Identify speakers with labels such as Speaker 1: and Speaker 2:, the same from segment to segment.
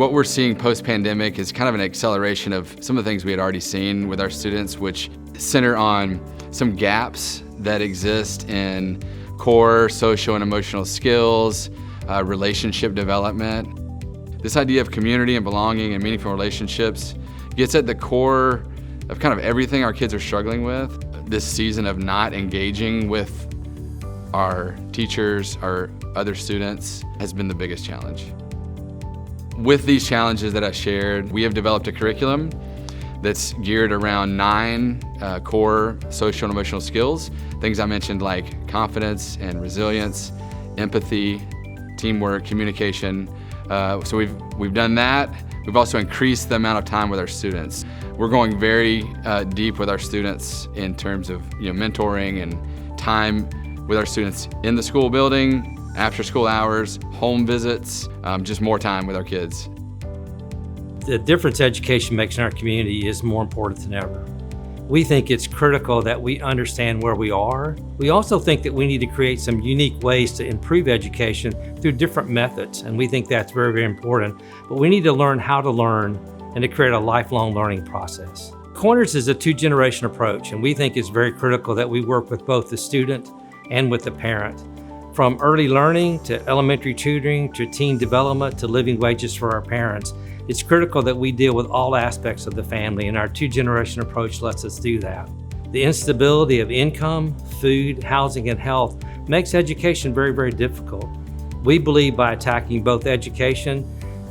Speaker 1: What we're seeing post-pandemic is kind of an acceleration of some of the things we had already seen with our students, which center on some gaps that exist in core social and emotional skills, relationship development. This idea of community and belonging and meaningful relationships gets at the core of kind of everything our kids are struggling with. This season of not engaging with our teachers, our other students, has been the biggest challenge. With these challenges that I shared, we have developed a curriculum that's geared around 9 core social and emotional skills. Things I mentioned like confidence and resilience, empathy, teamwork, communication. So we've done that. We've also increased the amount of time with our students. We're going very deep with our students in terms of mentoring and time with our students in the school building, after school hours, home visits, just more time with our kids.
Speaker 2: The difference education makes in our community is more important than ever. We think it's critical that we understand where we are. We also think that we need to create some unique ways to improve education through different methods, and we think that's very, very important. But we need to learn how to learn and to create a lifelong learning process. Corners is a 2-generation approach, and we think it's very critical that we work with both the student and with the parent. From early learning to elementary tutoring to teen development to living wages for our parents, it's critical that we deal with all aspects of the family, and our 2-generation approach lets us do that. The instability of income, food, housing, and health makes education very, very difficult. We believe by attacking both education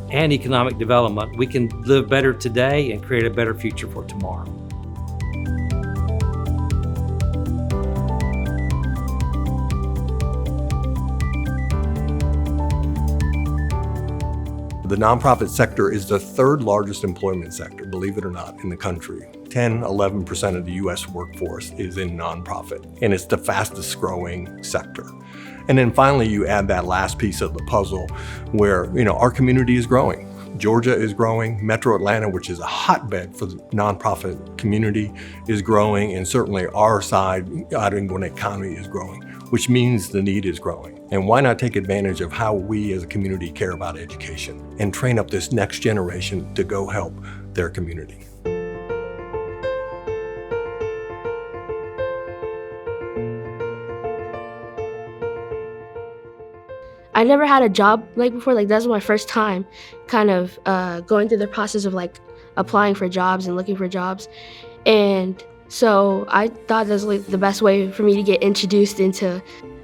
Speaker 2: and economic development, we can live better today and create a better future for tomorrow.
Speaker 3: The nonprofit sector is the 3rd largest employment sector, believe it or not, in the country. 10–11% of the U.S. workforce is in nonprofit, and it's the fastest growing sector. And then finally, you add that last piece of the puzzle where, our community is growing. Georgia is growing. Metro Atlanta, which is a hotbed for the nonprofit community, is growing, and certainly our side out in Gwinnett County is growing, which means the need is growing. And why not take advantage of how we as a community care about education and train up this next generation to go help their community?
Speaker 4: I never had a job like before. That was my first time kind of going through the process of applying for jobs and looking for jobs. And so I thought that was the best way for me to get introduced into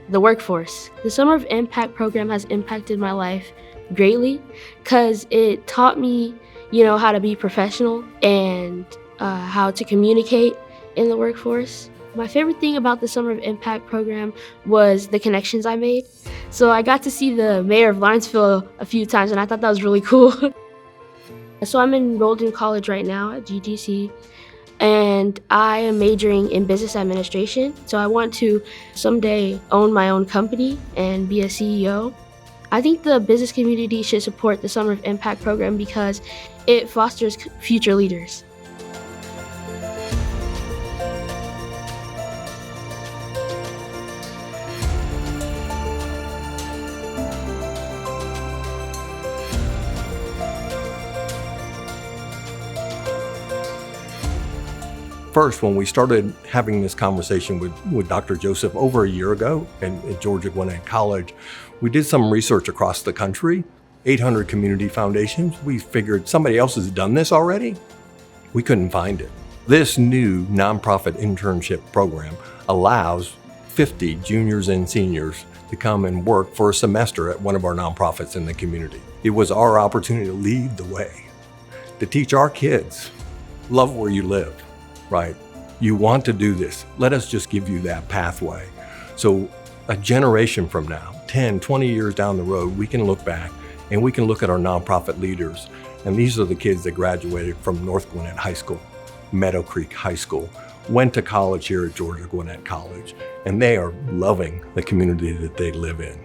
Speaker 4: the workforce. The Summer of Impact program has impacted my life greatly because it taught me, how to be professional and how to communicate in the workforce. My favorite thing about the Summer of Impact program was the connections I made. So I got to see the mayor of Lawrenceville a few times, and I thought that was really cool. So I'm enrolled in college right now at GGC, and I am majoring in business administration. So I want to someday own my own company and be a CEO. I think the business community should support the Summer of Impact program because it fosters future leaders.
Speaker 3: First, when we started having this conversation with Dr. Joseph over a year ago at Georgia Gwinnett College, we did some research across the country, 800 community foundations. We figured somebody else has done this already. We couldn't find it. This new nonprofit internship program allows 50 juniors and seniors to come and work for a semester at one of our nonprofits in the community. It was our opportunity to lead the way, to teach our kids, love where you live. Right? You want to do this. Let us just give you that pathway. So a generation from now, 10, 20 years down the road, we can look back and we can look at our nonprofit leaders. And these are the kids that graduated from North Gwinnett High School, Meadow Creek High School, went to college here at Georgia Gwinnett College, and they are loving the community that they live in.